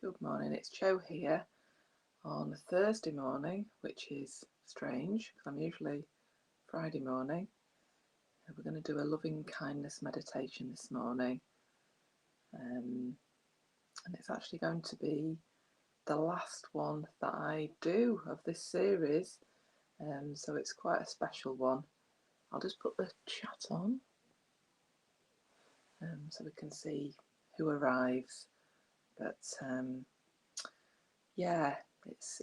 Good morning, it's Jo here on a Thursday morning, which is strange because I'm usually Friday morning. We're going to do a loving kindness meditation this morning, and it's actually going to be the last one that I do of this series, so it's quite a special one. I'll just put the chat on so we can see who arrives, but yeah, it's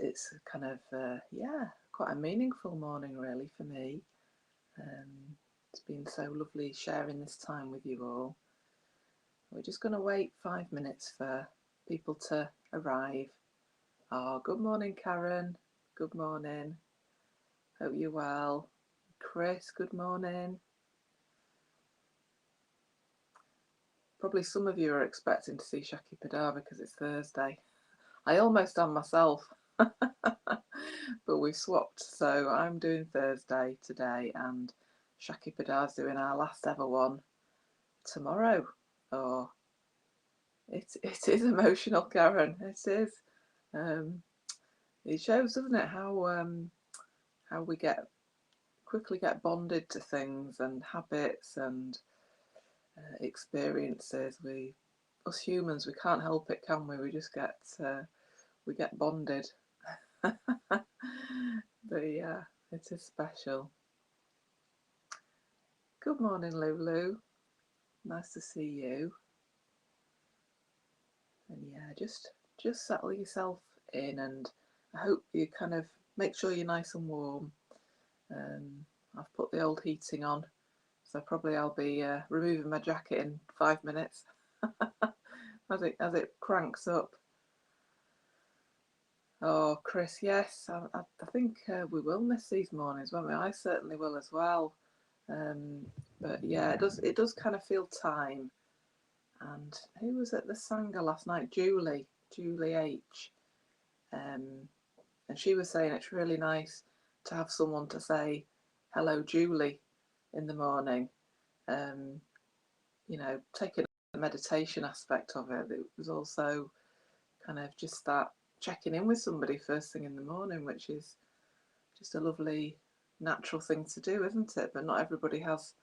kind of quite a meaningful morning really for me. It's been so lovely sharing this time with you all. We're just going to wait 5 minutes for people to arrive. Oh, good morning, Karen. Good morning. Hope you're well. Chris, good morning. Probably some of you are expecting to see Shaki Padar because it's Thursday. I almost am myself, but we've swapped. So I'm doing Thursday today and Shaki Padar's doing our last ever one tomorrow. Oh, it is emotional, Karen. It is. It shows, doesn't it, how we quickly get bonded to things and habits and experiences. Us humans, we can't help it, can we? We just get bonded. But yeah, it is special. Good morning, Lulu. Nice to see you. And yeah, just settle yourself in, and I hope you kind of make sure you're nice and warm. I've put the old heating on, so probably I'll be removing my jacket in 5 minutes as it cranks up. Oh, Chris, yes, I think we will miss these mornings, won't we? I certainly will as well. But yeah, it does kind of feel time. And who was at the Sangha last night? Julie H. And she was saying it's really nice to have someone to say hello, Julie, in the morning. Taking the meditation aspect of it, it was also kind of just that checking in with somebody first thing in the morning, which is just a lovely natural thing to do, isn't it? But not everybody has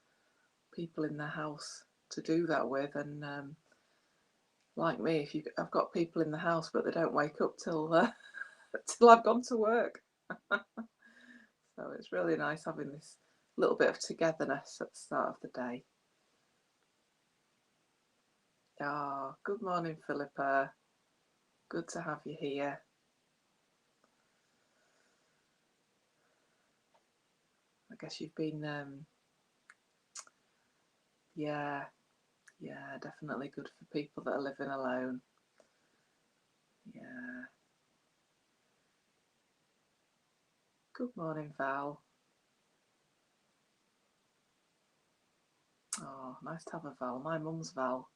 people in their house to do that with, and like me, I've got people in the house but they don't wake up till I've gone to work. So it's really nice having this little bit of togetherness at the start of the day. Ah, good morning, Philippa. Good to have you here. I guess you've been yeah, definitely good for people that are living alone. Yeah. Good morning, Val. Oh, nice to have a Val. My mum's Val.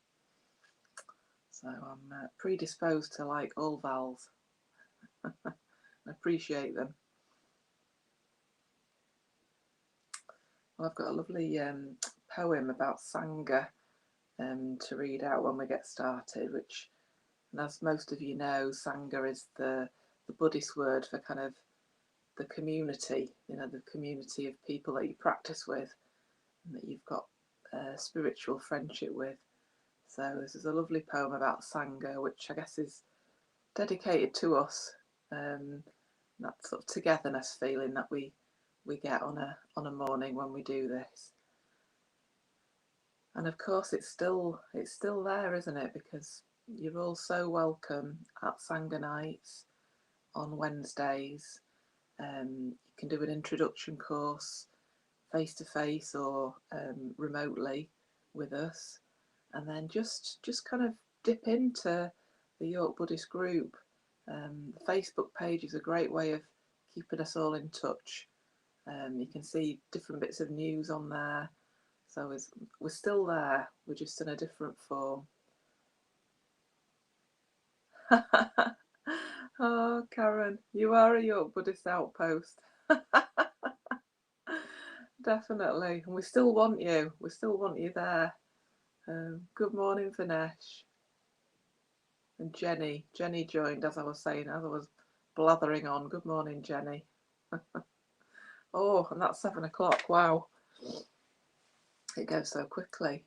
So I'm predisposed to like all Vals. I appreciate them. Well, I've got a lovely poem about Sangha to read out when we get started, which, and as most of you know, Sangha is the Buddhist word for kind of the community, the community of people that you practice with and that you've got spiritual friendship with. So this is a lovely poem about Sangha, which I guess is dedicated to us, that sort of togetherness feeling that we get on a morning when we do this. And of course it's still there, isn't it? Because you're all so welcome at Sangha nights on Wednesdays. You can do an introduction course face to face or remotely with us, and then just kind of dip into the York Buddhist group. The Facebook page is a great way of keeping us all in touch. You can see different bits of news on there. So we're still there, we're just in a different form. Oh, Karen, you are a York Buddhist outpost. Definitely, and we still want you. We still want you there. Good morning, Vinesh. And Jenny joined as I was saying, as I was blathering on. Good morning, Jenny. Oh, and that's 7 o'clock. Wow, it goes so quickly.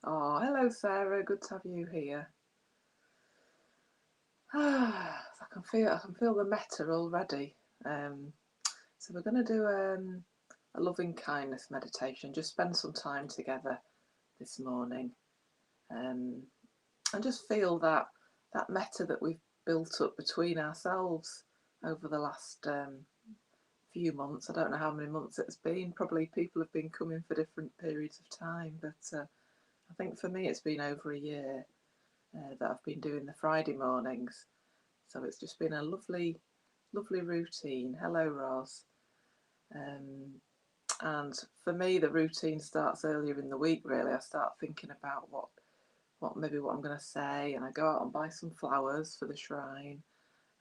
Oh, hello, Sarah. Good to have you here. I can feel the metta already. So we're going to do a loving kindness meditation. Just spend some time together this morning, and just feel that metta that we've built up between ourselves over the last few months. I don't know how many months it's been. Probably people have been coming for different periods of time, but I think for me it's been over a year that I've been doing the Friday mornings. So it's just been a lovely routine. Hello, Roz. And for me, the routine starts earlier in the week, really. I start thinking about what I'm going to say, and I go out and buy some flowers for the shrine,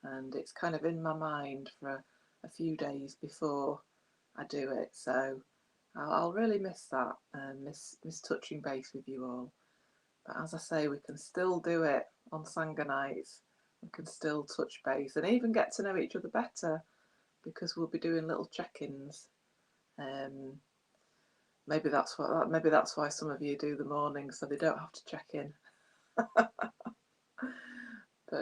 and it's kind of in my mind for a few days before I do it. So I'll really miss that, and miss touching base with you all. But as I say, we can still do it on Sangha nights. We can still touch base and even get to know each other better, because we'll be doing little check-ins. Maybe that's why some of you do the morning, so they don't have to check in. But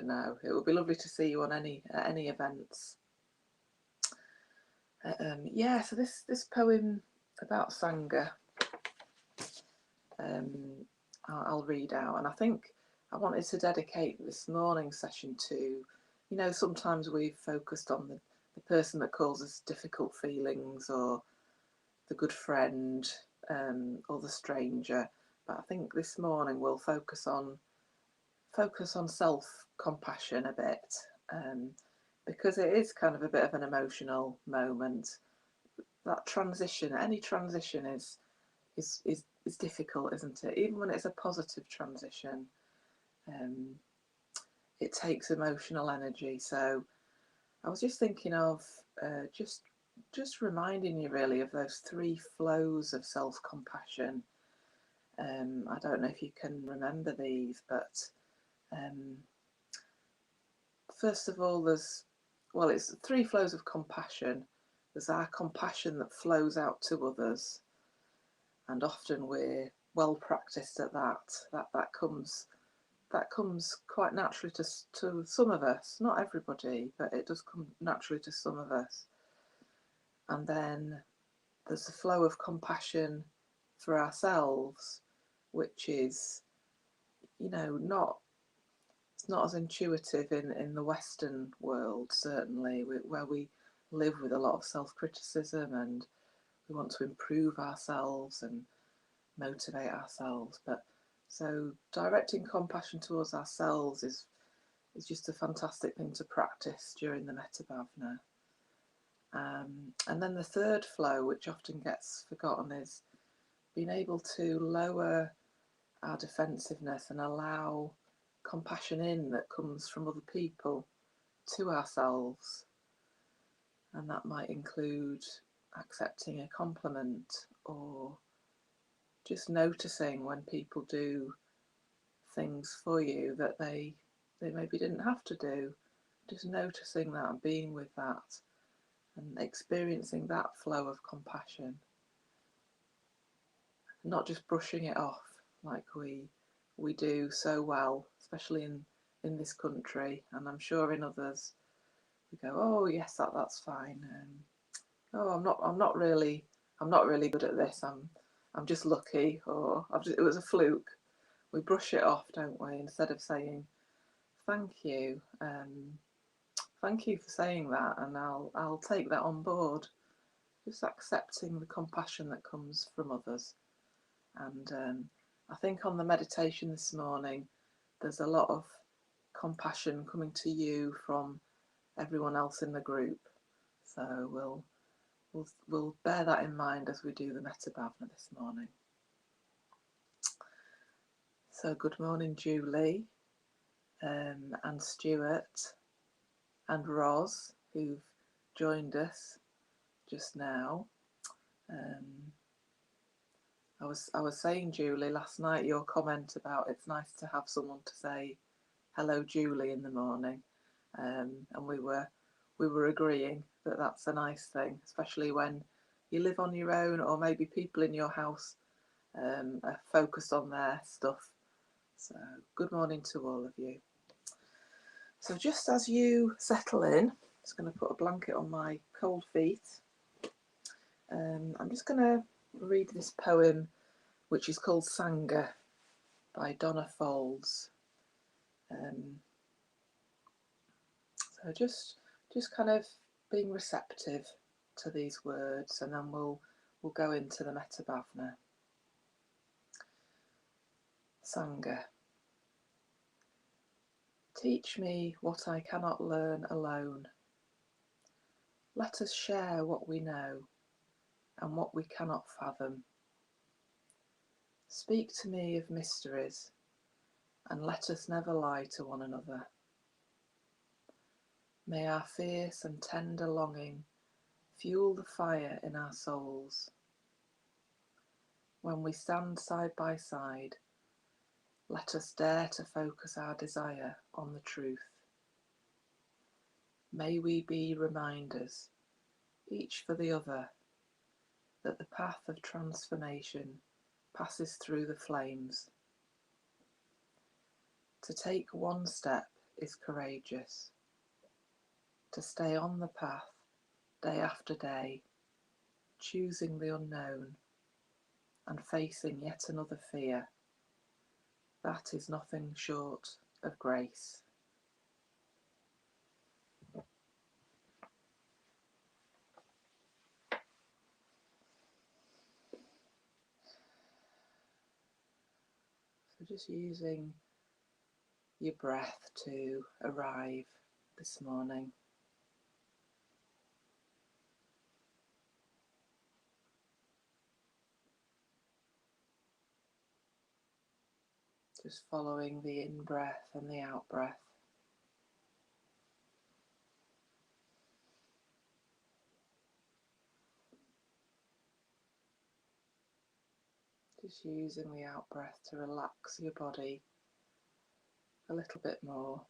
no, it would be lovely to see you on any events. Yeah, so this poem about Sangha, I'll read out, and I think I wanted to dedicate this morning session to, sometimes we've focused on the person that causes difficult feelings, or the good friend, or the stranger. But I think this morning we'll focus on self-compassion a bit, because it is kind of a bit of an emotional moment. That transition, any transition is difficult, isn't it? Even when it's a positive transition, it takes emotional energy. So I was just thinking of just reminding you really of those 3 flows of self-compassion. I don't know if you can remember these, but first of all, it's 3 flows of compassion. There's our compassion that flows out to others, and often we're well practiced at that comes quite naturally to some of us, not everybody, but it does come naturally to some of us. And then there's the flow of compassion for ourselves, which is, it's not as intuitive in the Western world, certainly, where we live with a lot of self-criticism, and we want to improve ourselves and motivate ourselves. But so directing compassion towards ourselves is just a fantastic thing to practice during the Metta Bhavana. And then the third flow, which often gets forgotten, is being able to lower our defensiveness and allow compassion in that comes from other people to ourselves. And that might include accepting a compliment, or just noticing when people do things for you that they maybe didn't have to do. Just noticing that and being with that and experiencing that flow of compassion. Not just brushing it off like we do so well, especially in this country, and I'm sure in others. We go, oh yes, that's fine. Oh, I'm not really good at this. I'm just lucky, or it was a fluke. We brush it off, don't we? Instead of saying, thank you for saying that, and I'll take that on board. Just accepting the compassion that comes from others. And I think on the meditation this morning, there's a lot of compassion coming to you from everyone else in the group. So we'll bear that in mind as we do the Metta Bhavana this morning. So good morning, Julie, and Stuart, and Roz, who've joined us just now. I was saying, Julie, last night, your comment about it's nice to have someone to say hello Julie in the morning, and we were agreeing that that's a nice thing, especially when you live on your own, or maybe people in your house are focused on their stuff. So good morning to all of you. So just as you settle in, I'm just going to put a blanket on my cold feet. I'm just going to read this poem, which is called Sangha by Donna Folds. So just kind of being receptive to these words, and then we'll go into the Metta Bhavana. Sangha. Teach me what I cannot learn alone. Let us share what we know and what we cannot fathom. Speak to me of mysteries, and let us never lie to one another. May our fierce and tender longing fuel the fire in our souls. When we stand side by side, let us dare to focus our desire on the truth. May we be reminders, each for the other, that the path of transformation passes through the flames. To take one step is courageous. To stay on the path day after day, choosing the unknown and facing yet another fear, that is nothing short of grace. So just using your breath to arrive this morning. Just following the in-breath and the out-breath. Just using the out-breath to relax your body a little bit more.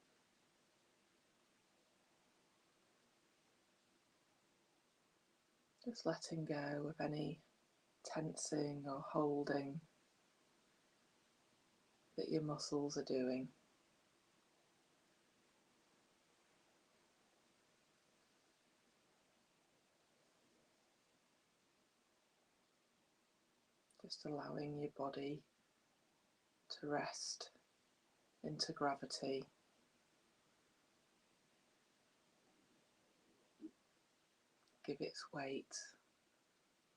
Just letting go of any tensing or holding that your muscles are doing. Just allowing your body to rest into gravity. Give its weight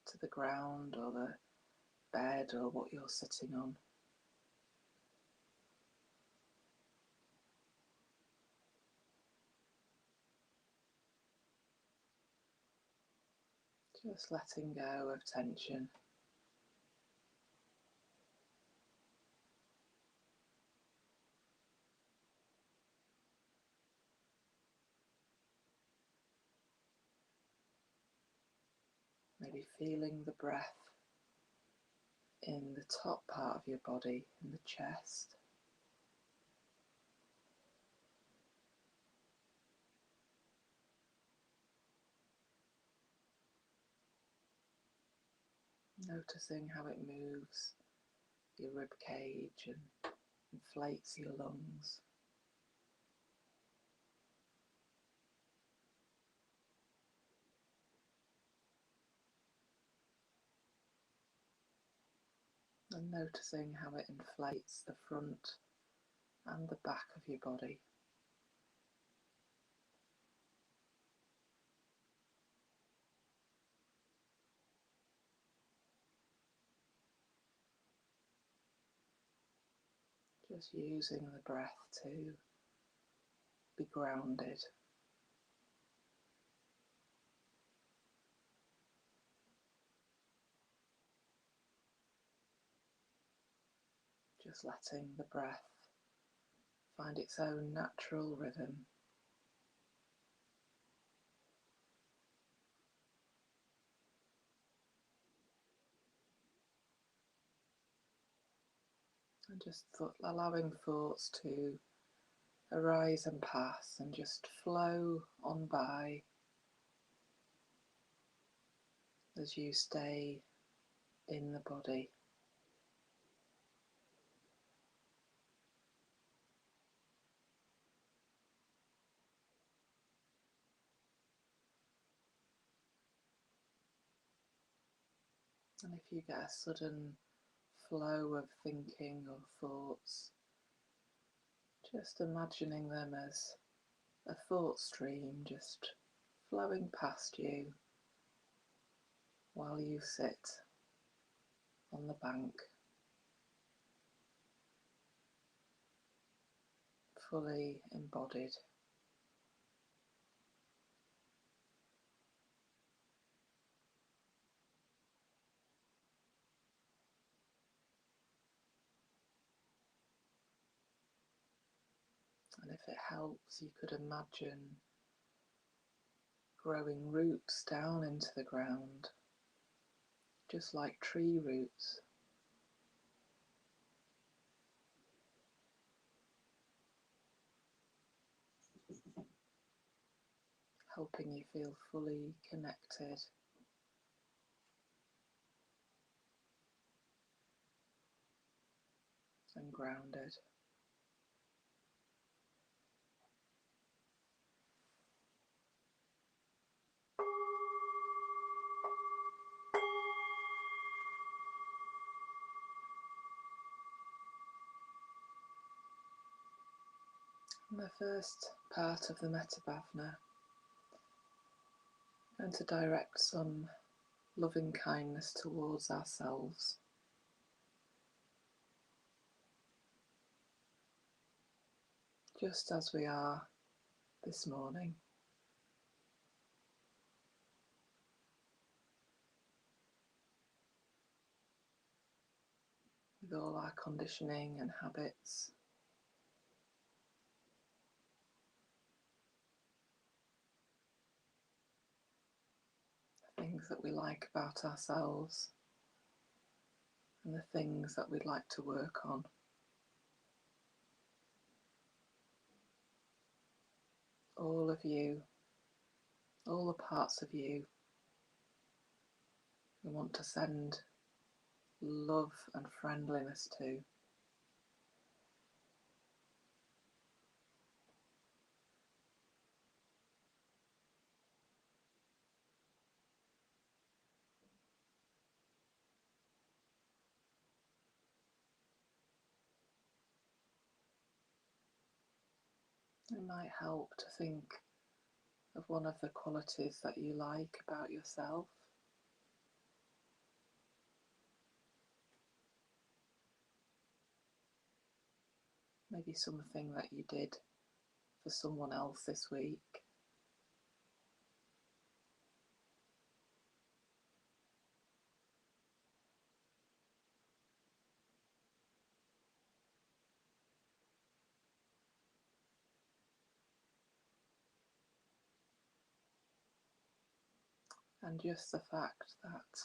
to the ground or the bed or what you're sitting on. Just letting go of tension. Maybe feeling the breath in the top part of your body, in the chest. Noticing how it moves your rib cage and inflates your lungs. And noticing how it inflates the front and the back of your body. Just using the breath to be grounded. Just letting the breath find its own natural rhythm. And just allowing thoughts to arise and pass and just flow on by as you stay in the body. And if you get a sudden flow of thinking or thoughts, just imagining them as a thought stream just flowing past you while you sit on the bank, fully embodied. And if it helps, you could imagine growing roots down into the ground, just like tree roots, helping you feel fully connected and grounded. In the first part of the Metta Bhavana, I'm going to direct some loving kindness towards ourselves. Just as we are this morning, with all our conditioning and habits, the things that we like about ourselves, and the things that we'd like to work on. All of you, all the parts of you we want to send love and friendliness to. It might help to think of one of the qualities that you like about yourself. Maybe something that you did for someone else this week. And just the fact that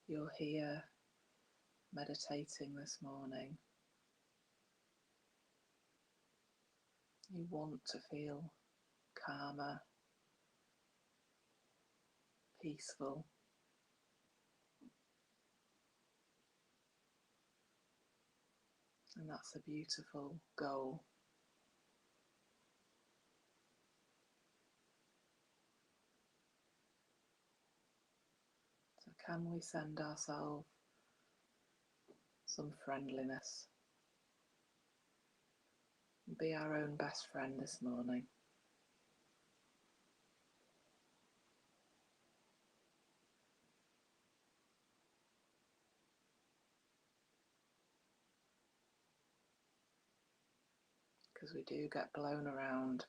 you're here meditating this morning, you want to feel calmer, peaceful, and that's a beautiful goal. So can we send ourselves some friendliness and be our own best friend this morning? Because we do get blown around.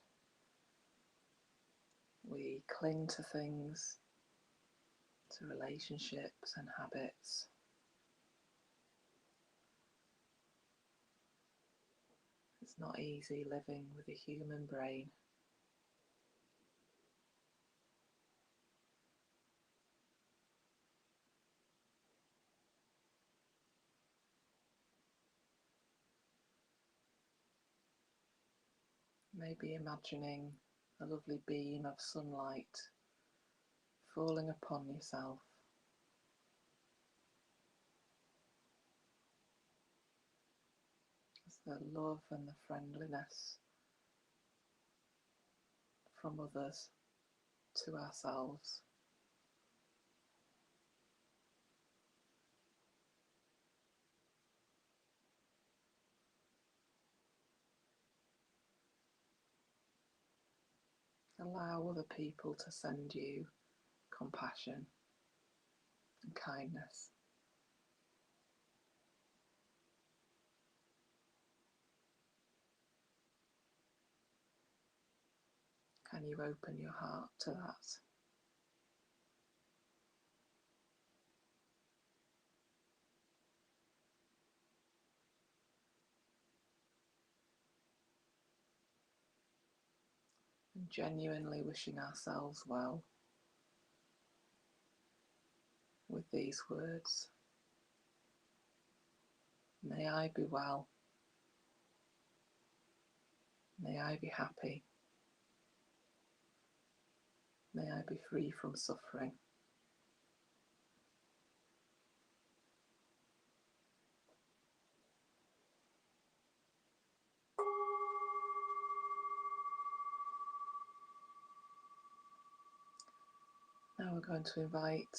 We cling to things, to relationships and habits. It's not easy living with a human brain. Maybe imagining a lovely beam of sunlight falling upon yourself. As the love and the friendliness from others to ourselves allow other people to send you compassion and kindness. Can you open your heart to that? And genuinely wishing ourselves well with these words. May I be well. May I be happy. May I be free from suffering. Now we're going to invite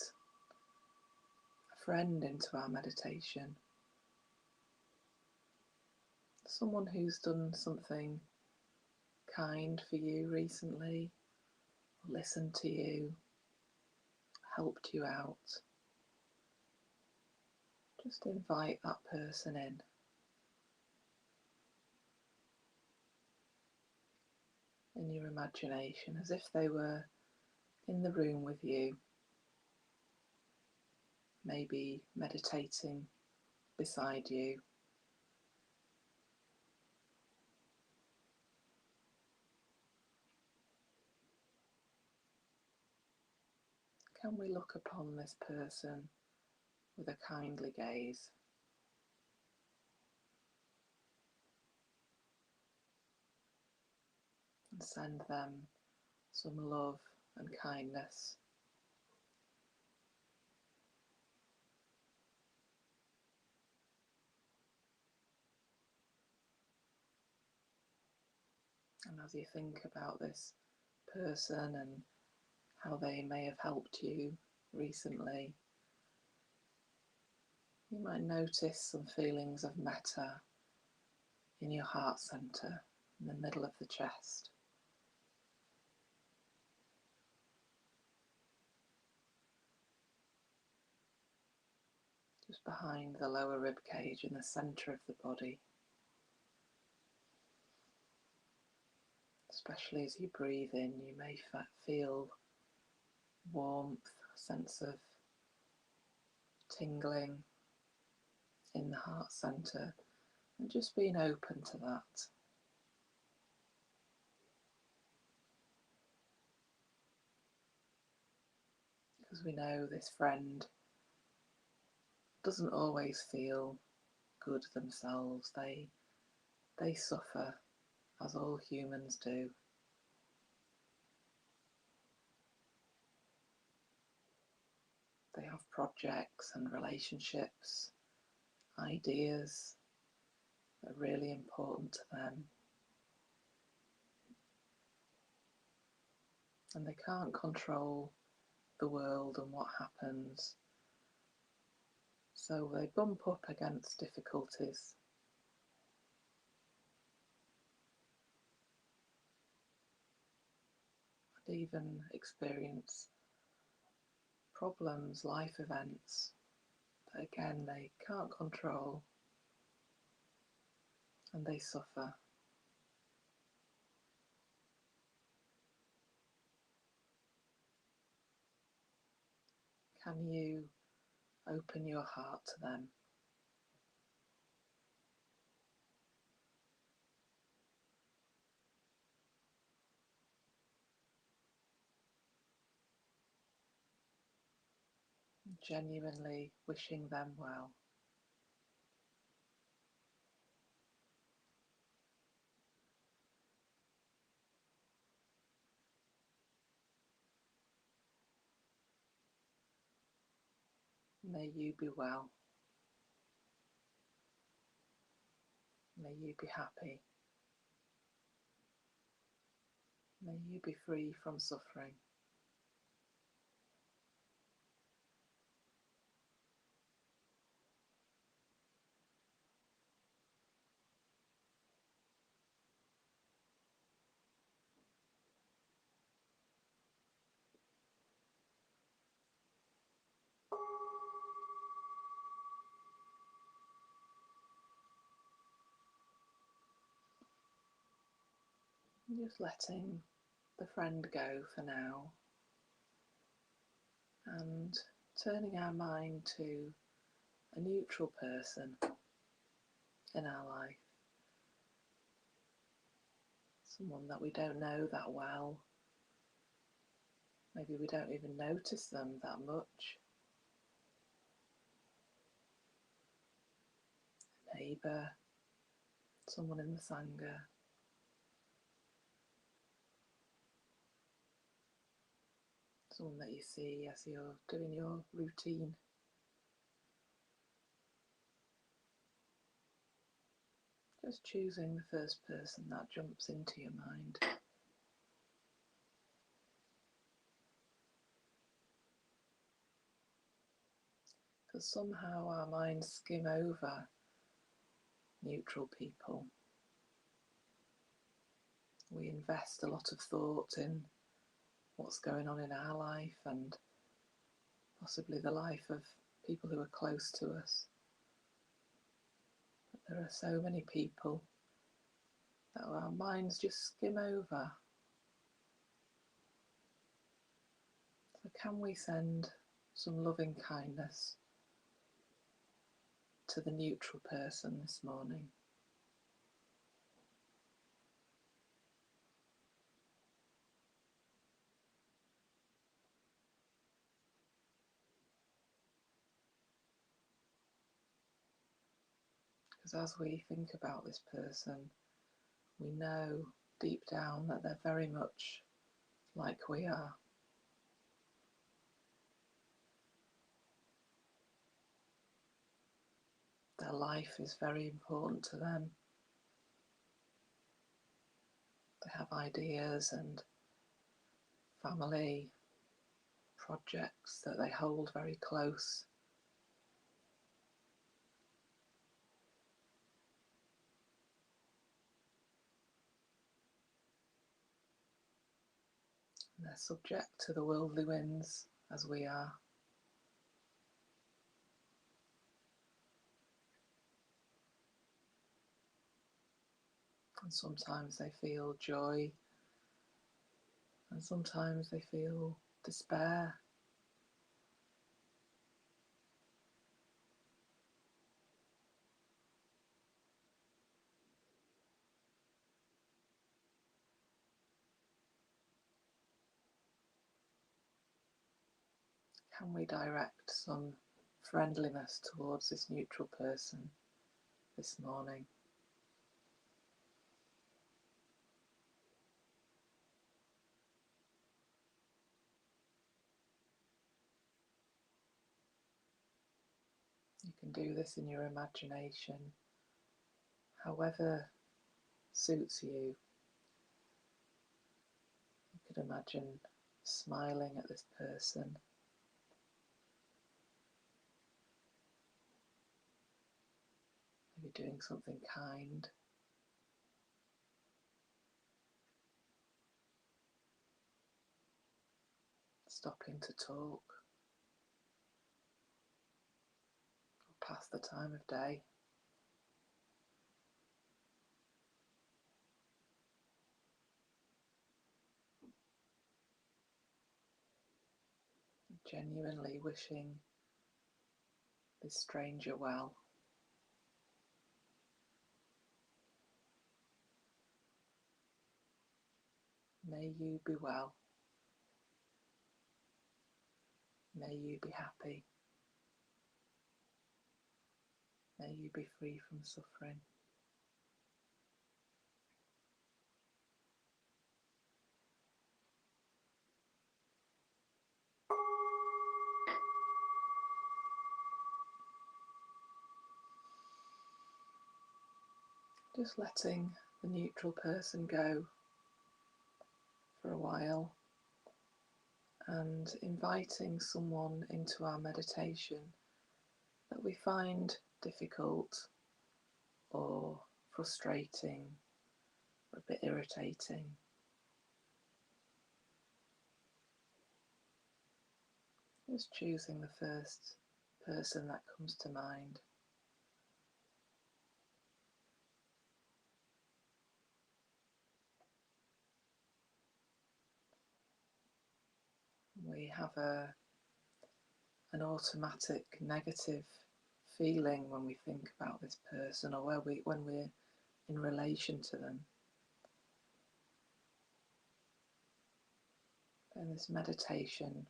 a friend into our meditation. Someone who's done something kind for you recently, listened to you, helped you out. Just invite that person in your imagination, as if they were in the room with you, maybe meditating beside you. Can we look upon this person with a kindly gaze? And send them some love and kindness. And as you think about this person and how they may have helped you recently, you might notice some feelings of metta in your heart centre, in the middle of the chest. Just behind the lower rib cage in the centre of the body. Especially as you breathe in, you may feel warmth, a sense of tingling in the heart centre, and just being open to that. Because we know this friend doesn't always feel good themselves. They suffer, as all humans do. They have projects and relationships, ideas that are really important to them. And they can't control the world and what happens. So they bump up against difficulties. And even experience problems, life events that again they can't control, and they suffer. Can you open your heart to them? Genuinely wishing them well. May you be well. May you be happy. May you be free from suffering. Just letting the friend go for now and turning our mind to a neutral person in our life. Someone that we don't know that well. Maybe we don't even notice them that much. A neighbour, someone in the Sangha. Someone that you see as you're doing your routine. Just choosing the first person that jumps into your mind. Because somehow our minds skim over neutral people. We invest a lot of thought in what's going on in our life and possibly the life of people who are close to us. But there are so many people that our minds just skim over. So can we send some loving kindness to the neutral person this morning? Because as we think about this person, we know deep down that they're very much like we are. Their life is very important to them. They have ideas and family projects that they hold very close. And they're subject to the worldly winds as we are. And sometimes they feel joy, and sometimes they feel despair. Can we direct some friendliness towards this neutral person this morning? You can do this in your imagination, however suits you. You could imagine smiling at this person, maybe doing something kind, stopping to talk, or pass the time of day. Genuinely wishing this stranger well. May you be well. May you be happy. May you be free from suffering. Just letting the neutral person go for a while and inviting someone into our meditation that we find difficult or frustrating or a bit irritating. Just choosing the first person that comes to mind. We have an automatic negative feeling when we think about this person or when we're in relation to them. In this meditation,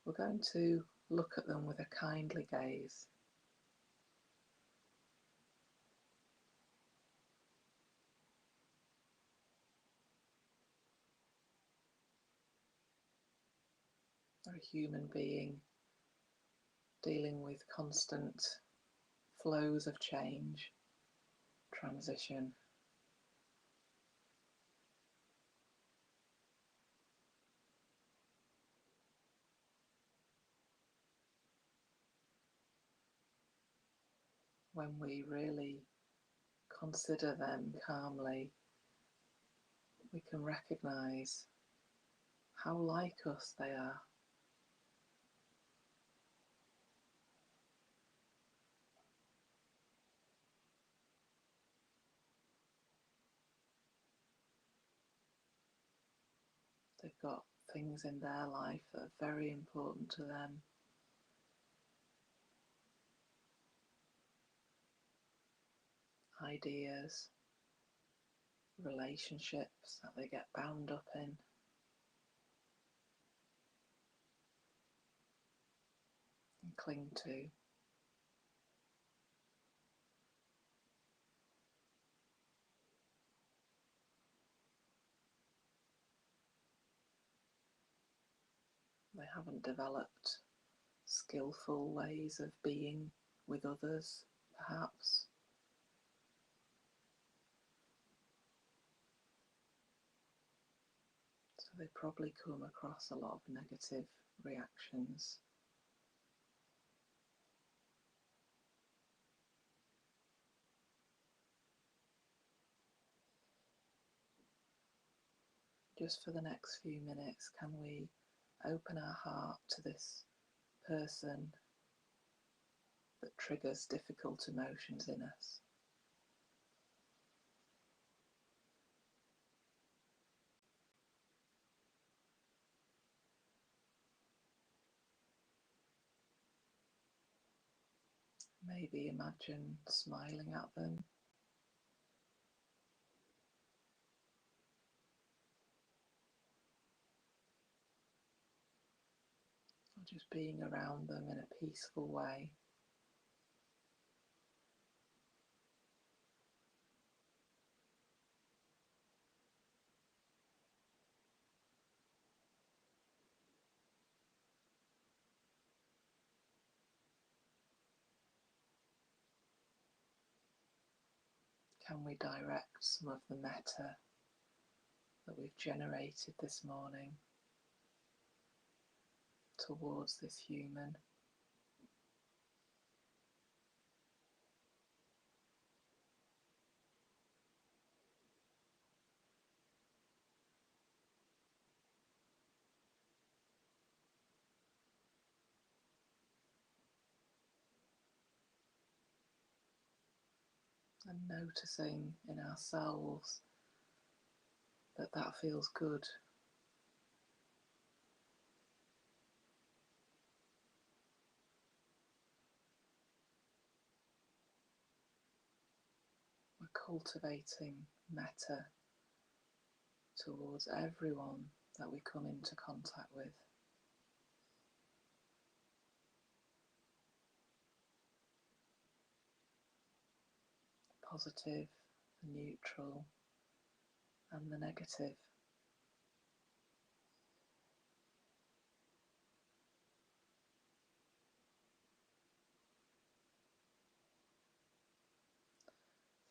we're going to look at them with a kindly gaze. They're a human being dealing with constant flows of change, transition. When we really consider them calmly, we can recognize how like us they are. They've got things in their life that are very important to them. Ideas, relationships that they get bound up in. And cling to. They haven't developed skillful ways of being with others, perhaps. So they probably come across a lot of negative reactions. Just for the next few minutes, can we open our heart to this person that triggers difficult emotions in us? Maybe imagine smiling at them, or just being around them in a peaceful way. Can we direct some of the metta that we've generated this morning towards this human? And noticing in ourselves that that feels good. We're cultivating metta towards everyone that we come into contact with. Positive, the neutral, and the negative.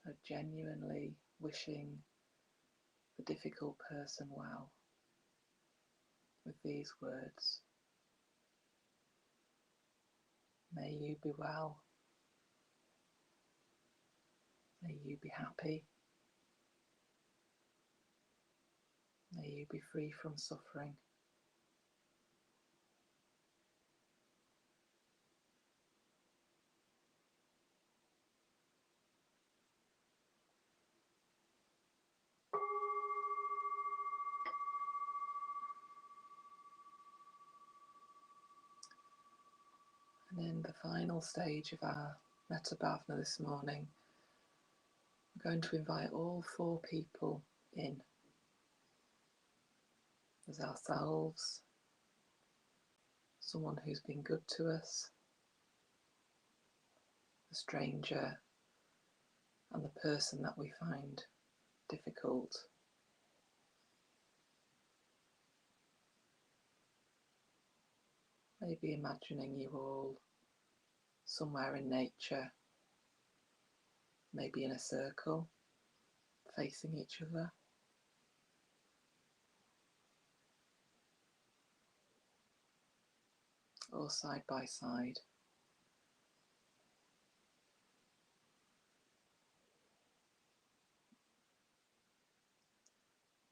So genuinely wishing the difficult person well with these words. May you be well. May you be happy. May you be free from suffering. And in the final stage of our Metta Bhavana this morning, we're going to invite all 4 people in. There's ourselves, someone who's been good to us, a stranger, and the person that we find difficult. Maybe imagining you all somewhere in nature, maybe in a circle, facing each other. Or side by side.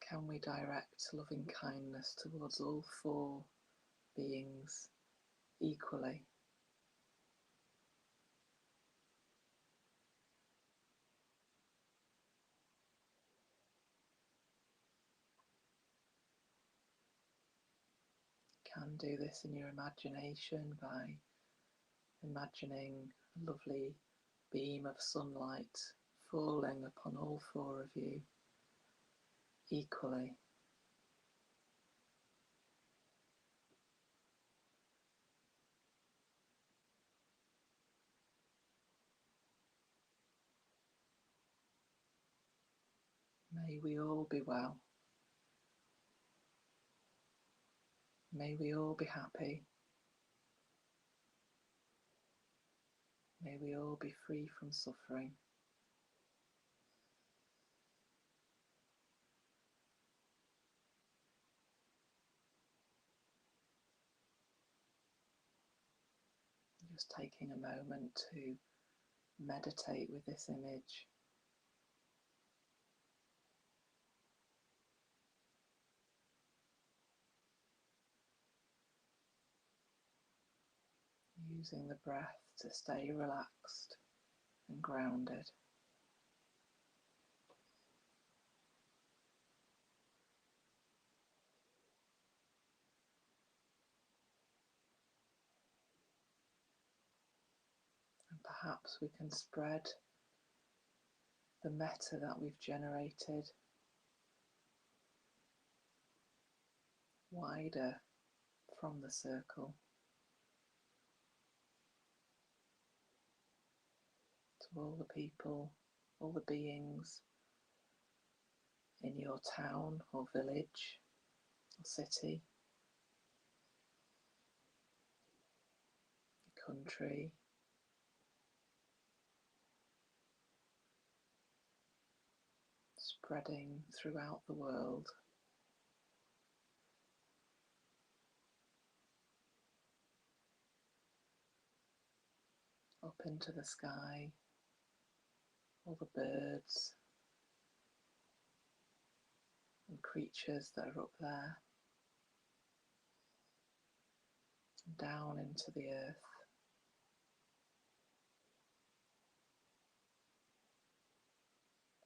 Can we direct loving kindness towards all 4 beings equally? You can do this in your imagination by imagining a lovely beam of sunlight falling upon all 4 of you equally. May we all be well. May we all be happy. May we all be free from suffering. Just taking a moment to meditate with this image. Using the breath to stay relaxed and grounded. And perhaps we can spread the metta that we've generated wider from the circle to all the people, all the beings in your town or village or city, country, spreading throughout the world. Up into the sky, all the birds and creatures that are up there, and down into the earth.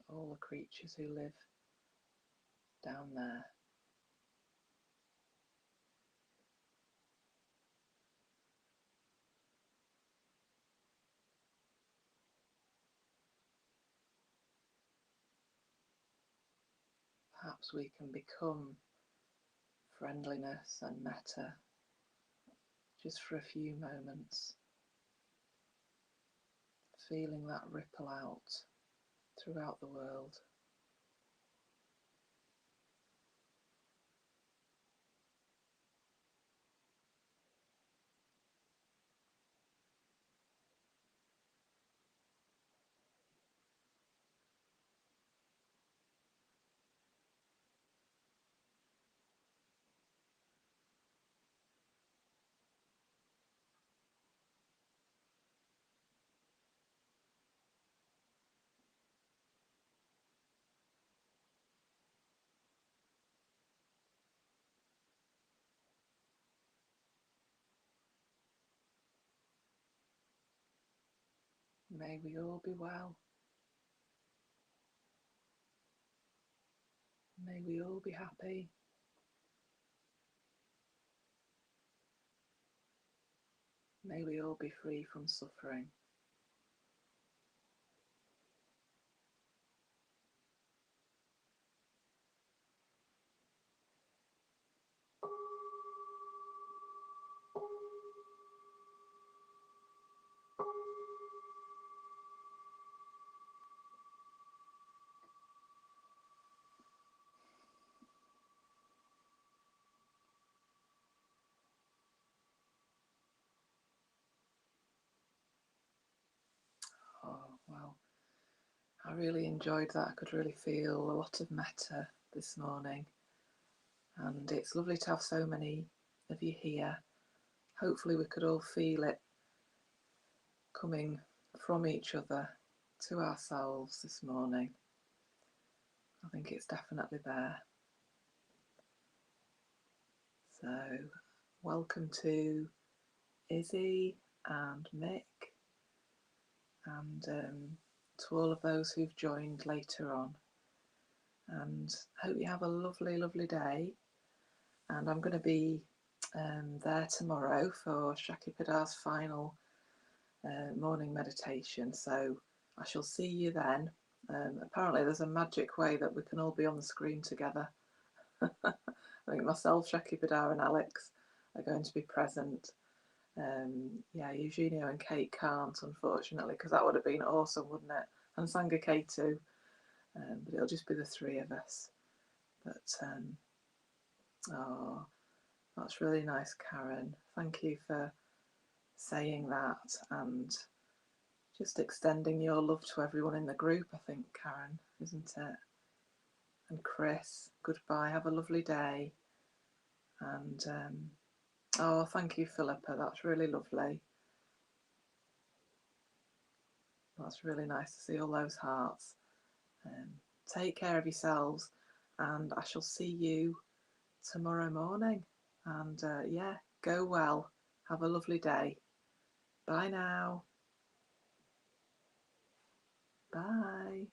All the creatures who live down there. Perhaps we can become friendliness and metta just for a few moments, feeling that ripple out throughout the world. May we all be well. May we all be happy. May we all be free from suffering. Oh, well, I really enjoyed that. I could really feel a lot of metta this morning. And it's lovely to have so many of you here. Hopefully we could all feel it coming from each other to ourselves this morning. I think it's definitely there. So welcome to Izzy and Mick, and to all of those who've joined later on. And hope you have a lovely, lovely day. And I'm going to be there tomorrow for Shakipadar's final morning meditation. So I shall see you then. Apparently there's a magic way that we can all be on the screen together. I think myself, Shakipadar and Alex are going to be present. Yeah, Eugenio and Kate can't, unfortunately, because that would have been awesome, wouldn't it? And Sangha K too. But it'll just be the three of us. But oh, that's really nice, Karen. Thank you for saying that and just extending your love to everyone in the group, I think, Karen, isn't it? And Chris, goodbye, have a lovely day. And oh, thank you, Philippa, that's really lovely. That's really nice to see all those hearts. Take care of yourselves, and I shall see you tomorrow morning. And yeah, go well. Have a lovely day. Bye now. Bye.